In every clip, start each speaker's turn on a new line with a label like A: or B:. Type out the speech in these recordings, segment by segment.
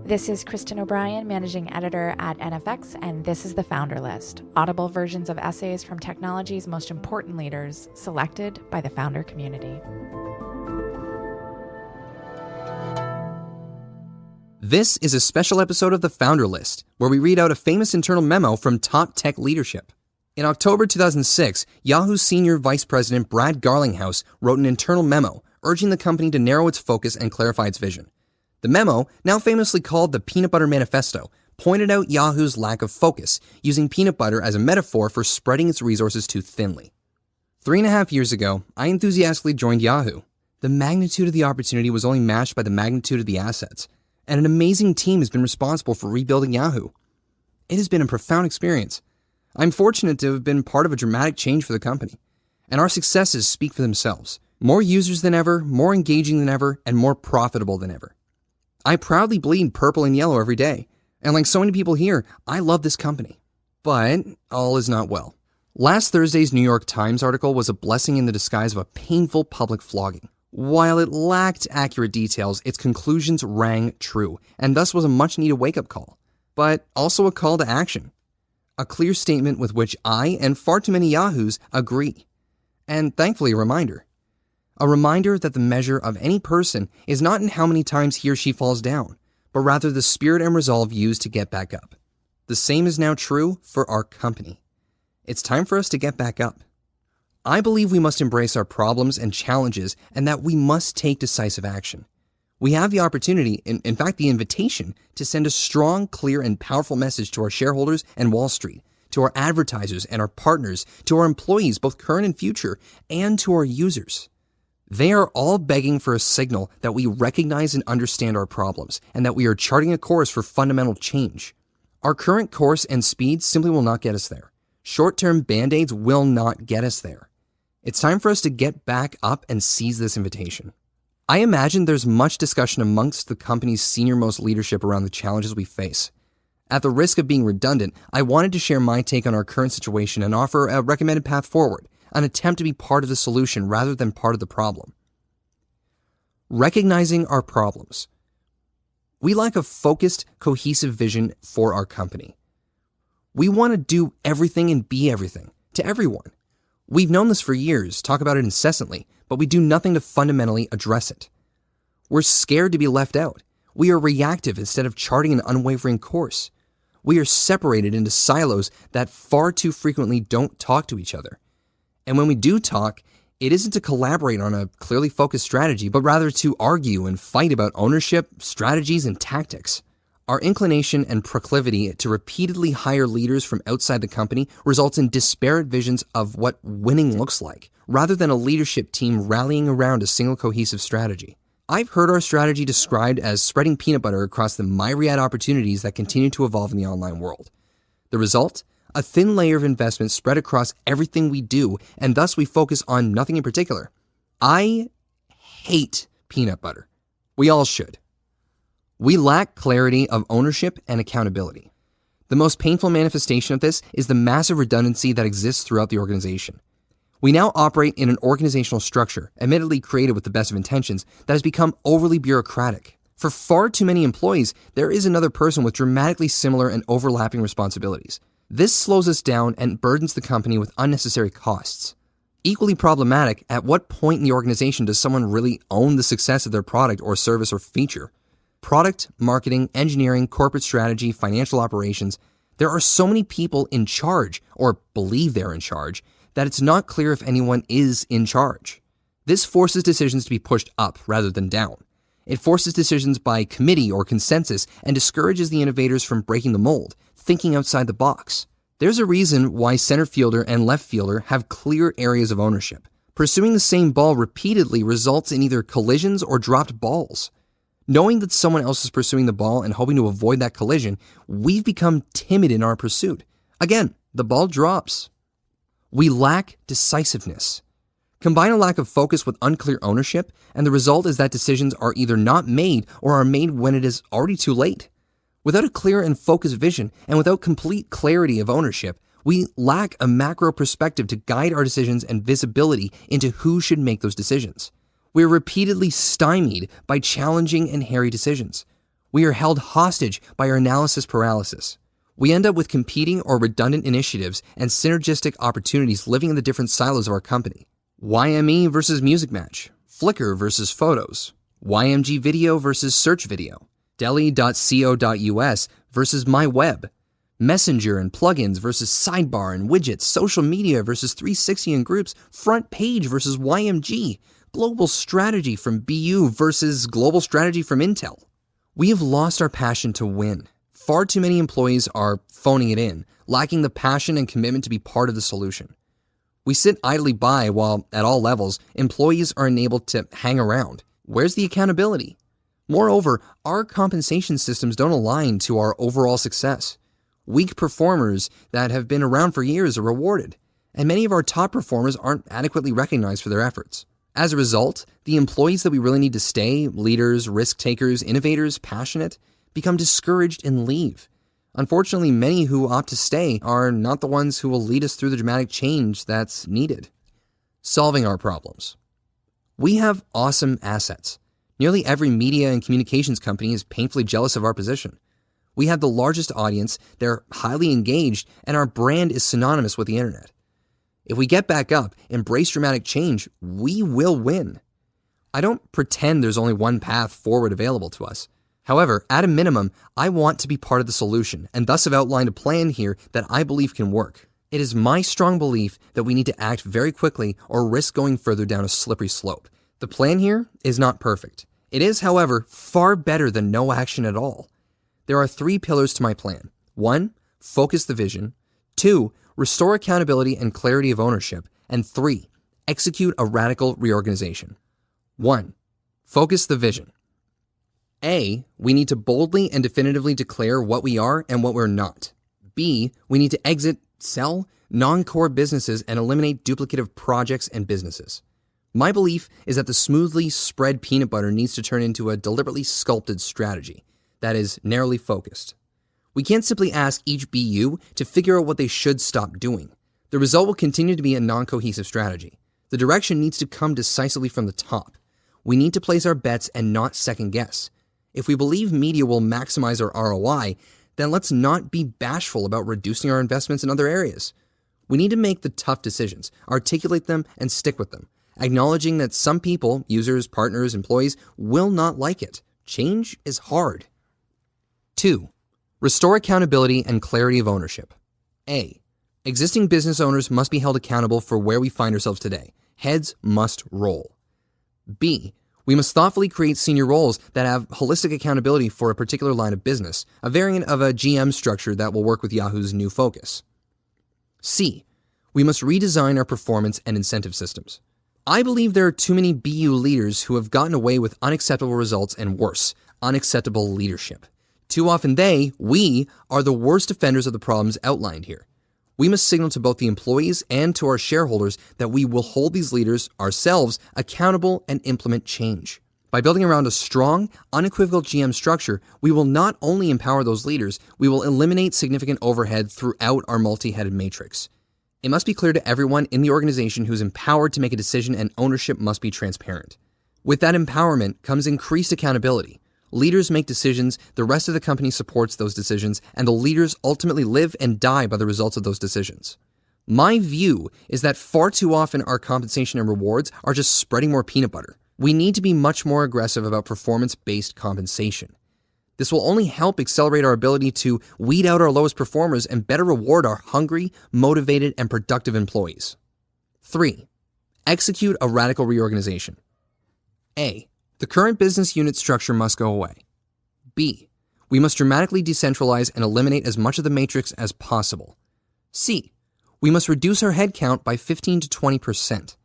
A: This is Kristen O'Brien, Managing Editor at NFX, and this is the Founder List, audible versions of essays from technology's most important leaders, selected by the founder community.
B: This is a special episode of the Founder List, where we read out a famous internal memo from top tech leadership. In October 2006, Yahoo's Senior Vice President Brad Garlinghouse wrote an internal memo urging the company to narrow its focus and clarify its vision. The memo, now famously called the Butter Manifesto, pointed out Yahoo's lack of focus, using peanut butter as a metaphor for spreading its resources too thinly. 3.5 years ago, I enthusiastically joined Yahoo. The magnitude of the opportunity was only matched by the magnitude of the assets, and an amazing team has been responsible for rebuilding Yahoo. It has been a profound experience. I'm fortunate to have been part of a dramatic change for the company, and our successes speak for themselves. More users than ever, more engaging than ever, and more profitable than ever. I proudly bleed purple and yellow every day, and like so many people here, I love this company. But all is not well. Last Thursday's New York Times article was a blessing in the disguise of a painful public flogging. While it lacked accurate details, its conclusions rang true, and thus was a much-needed wake-up call, but also a call to action. A clear statement with which I and far too many Yahoos agree, and thankfully a reminder. A reminder that the measure of any person is not in how many times he or she falls down, but rather the spirit and resolve used to get back up. The same is now true for our company. It's time for us to get back up. I believe we must embrace our problems and challenges and that we must take decisive action. We have the opportunity, in fact the invitation, to send a strong, clear, and powerful message to our shareholders and Wall Street, to our advertisers and our partners, to our employees, both current and future, and to our users. They are all begging for a signal that we recognize and understand our problems, and that we are charting a course for fundamental change. Our current course and speed simply will not get us there. Short-term band-aids will not get us there. It's time for us to get back up and seize this invitation. I imagine there's much discussion amongst the company's senior-most leadership around the challenges we face. At the risk of being redundant, I wanted to share my take on our current situation and offer a recommended path forward. An attempt to be part of the solution rather than part of the problem. Recognizing our problems. We lack a focused, cohesive vision for our company. We want to do everything and be everything to everyone. We've known this for years, talk about it incessantly, but we do nothing to fundamentally address it. We're scared to be left out. We are reactive instead of charting an unwavering course. We are separated into silos that far too frequently don't talk to each other. And when we do talk, it isn't to collaborate on a clearly focused strategy, but rather to argue and fight about ownership, strategies, and tactics. Our inclination and proclivity to repeatedly hire leaders from outside the company results in disparate visions of what winning looks like, rather than a leadership team rallying around a single cohesive strategy. I've heard our strategy described as spreading peanut butter across the myriad opportunities that continue to evolve in the online world. The result? A thin layer of investment spread across everything we do, and thus we focus on nothing in particular. I hate peanut butter. We all should. We lack clarity of ownership and accountability. The most painful manifestation of this is the massive redundancy that exists throughout the organization. We now operate in an organizational structure, admittedly created with the best of intentions, that has become overly bureaucratic. For far too many employees, there is another person with dramatically similar and overlapping responsibilities. This slows us down and burdens the company with unnecessary costs. Equally problematic, at what point in the organization does someone really own the success of their product or service or feature? Product, marketing, engineering, corporate strategy, financial operations. There are so many people in charge, or believe they're in charge, that it's not clear if anyone is in charge. This forces decisions to be pushed up rather than down. It forces decisions by committee or consensus and discourages the innovators from breaking the mold, thinking outside the box. There's a reason why center fielder and left fielder have clear areas of ownership. Pursuing the same ball repeatedly results in either collisions or dropped balls. Knowing that someone else is pursuing the ball and hoping to avoid that collision, we've become timid in our pursuit. Again, the ball drops. We lack decisiveness. Combine a lack of focus with unclear ownership, and the result is that decisions are either not made or are made when it is already too late. Without a clear and focused vision, and without complete clarity of ownership, we lack a macro perspective to guide our decisions and visibility into who should make those decisions. We are repeatedly stymied by challenging and hairy decisions. We are held hostage by our analysis paralysis. We end up with competing or redundant initiatives and synergistic opportunities living in the different silos of our company. YME versus Music Match, Flickr versus Photos, YMG Video versus Search Video, Deli.co.us versus MyWeb, Messenger and plugins versus Sidebar and widgets, social media versus 360 and groups, front page versus YMG, global strategy from BU versus global strategy from Intel. We have lost our passion to win. Far too many employees are phoning it in, lacking the passion and commitment to be part of the solution. We sit idly by while, at all levels, employees are enabled to hang around. Where's the accountability? Moreover, our compensation systems don't align to our overall success. Weak performers that have been around for years are rewarded, and many of our top performers aren't adequately recognized for their efforts. As a result, the employees that we really need to stay, leaders, risk takers, innovators, passionate, become discouraged and leave. Unfortunately, many who opt to stay are not the ones who will lead us through the dramatic change that's needed. Solving our problems. We have awesome assets. Nearly every media and communications company is painfully jealous of our position. We have the largest audience, they're highly engaged, and our brand is synonymous with the internet. If we get back up, embrace dramatic change, we will win. I don't pretend there's only one path forward available to us. However, at a minimum, I want to be part of the solution, and thus have outlined a plan here that I believe can work. It is my strong belief that we need to act very quickly or risk going further down a slippery slope. The plan here is not perfect. It is, however, far better than no action at all. There are 3 pillars to my plan. 1, focus the vision. 2, restore accountability and clarity of ownership. And 3, execute a radical reorganization. 1, focus the vision. A, we need to boldly and definitively declare what we are and what we're not. B, we need to exit, sell non-core businesses and eliminate duplicative projects and businesses. My belief is that the smoothly spread peanut butter needs to turn into a deliberately sculpted strategy that is narrowly focused. We can't simply ask each BU to figure out what they should stop doing. The result will continue to be a non-cohesive strategy. The direction needs to come decisively from the top. We need to place our bets and not second guess. If we believe media will maximize our ROI, then let's not be bashful about reducing our investments in other areas. We need to make the tough decisions, articulate them, and stick with them, acknowledging that some people, users, partners, employees, will not like it. Change is hard. 2, restore accountability and clarity of ownership. A, existing business owners must be held accountable for where we find ourselves today. Heads must roll. B, we must thoughtfully create senior roles that have holistic accountability for a particular line of business, a variant of a GM structure that will work with Yahoo's new focus. C, we must redesign our performance and incentive systems. I believe there are too many BU leaders who have gotten away with unacceptable results and worse, unacceptable leadership. Too often we are the worst offenders of the problems outlined here. We must signal to both the employees and to our shareholders that we will hold these leaders, ourselves, accountable and implement change. By building around a strong, unequivocal GM structure, we will not only empower those leaders, we will eliminate significant overhead throughout our multi-headed matrix. It must be clear to everyone in the organization who is empowered to make a decision, and ownership must be transparent. With that empowerment comes increased accountability. Leaders make decisions, the rest of the company supports those decisions, and the leaders ultimately live and die by the results of those decisions. My view is that far too often our compensation and rewards are just spreading more peanut butter. We need to be much more aggressive about performance-based compensation. This will only help accelerate our ability to weed out our lowest performers and better reward our hungry, motivated, and productive employees. 3, execute a radical reorganization. A, the current business unit structure must go away. B, we must dramatically decentralize and eliminate as much of the matrix as possible. C, we must reduce our headcount by 15 to 20%.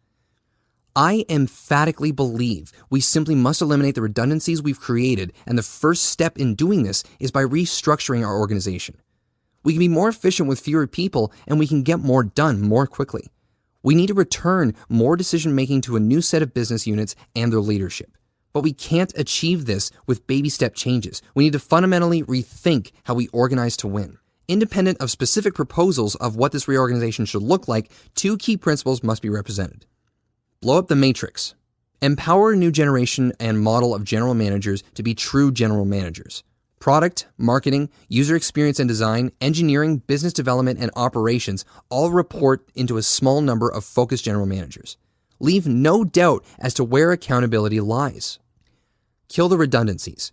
B: I emphatically believe we simply must eliminate the redundancies we've created, and the first step in doing this is by restructuring our organization. We can be more efficient with fewer people, and we can get more done more quickly. We need to return more decision-making to a new set of business units and their leadership. But we can't achieve this with baby step changes. We need to fundamentally rethink how we organize to win. Independent of specific proposals of what this reorganization should look like, 2 key principles must be represented. Blow up the matrix. Empower a new generation and model of general managers to be true general managers. Product, marketing, user experience and design, engineering, business development, and operations all report into a small number of focused general managers. Leave no doubt as to where accountability lies. Kill the redundancies.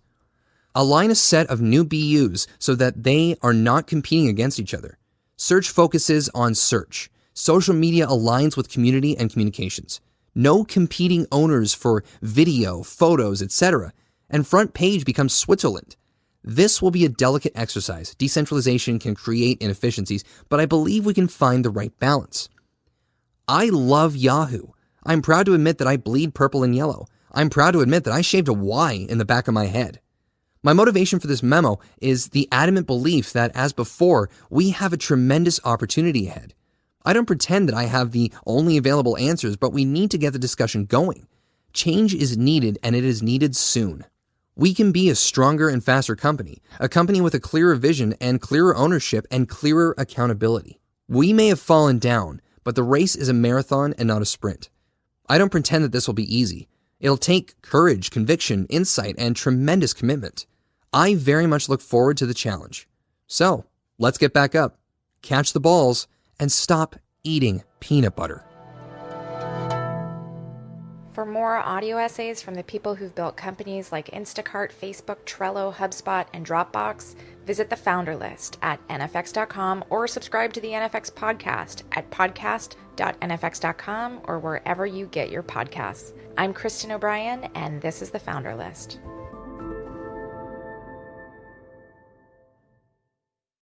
B: Align a set of new BUs so that they are not competing against each other. Search focuses on search. Social media aligns with community and communications. No competing owners for video, photos, etc. And front page becomes Switzerland. This will be a delicate exercise. Decentralization can create inefficiencies, but I believe we can find the right balance. I love Yahoo. I'm proud to admit that I bleed purple and yellow. I'm proud to admit that I shaved a Y in the back of my head. My motivation for this memo is the adamant belief that, as before, we have a tremendous opportunity ahead. I don't pretend that I have the only available answers, but we need to get the discussion going. Change is needed, and it is needed soon. We can be a stronger and faster company, a company with a clearer vision and clearer ownership and clearer accountability. We may have fallen down, but the race is a marathon and not a sprint. I don't pretend that this will be easy. It'll take courage, conviction, insight, and tremendous commitment. I very much look forward to the challenge. So, let's get back up, catch the balls, and stop eating peanut butter.
A: For more audio essays from the people who've built companies like Instacart, Facebook, Trello, HubSpot, and Dropbox, visit the Founder List at nfx.com or subscribe to the NFX podcast at podcast.nfx.com or wherever you get your podcasts. I'm Kristen O'Brien, and this is the Founder List.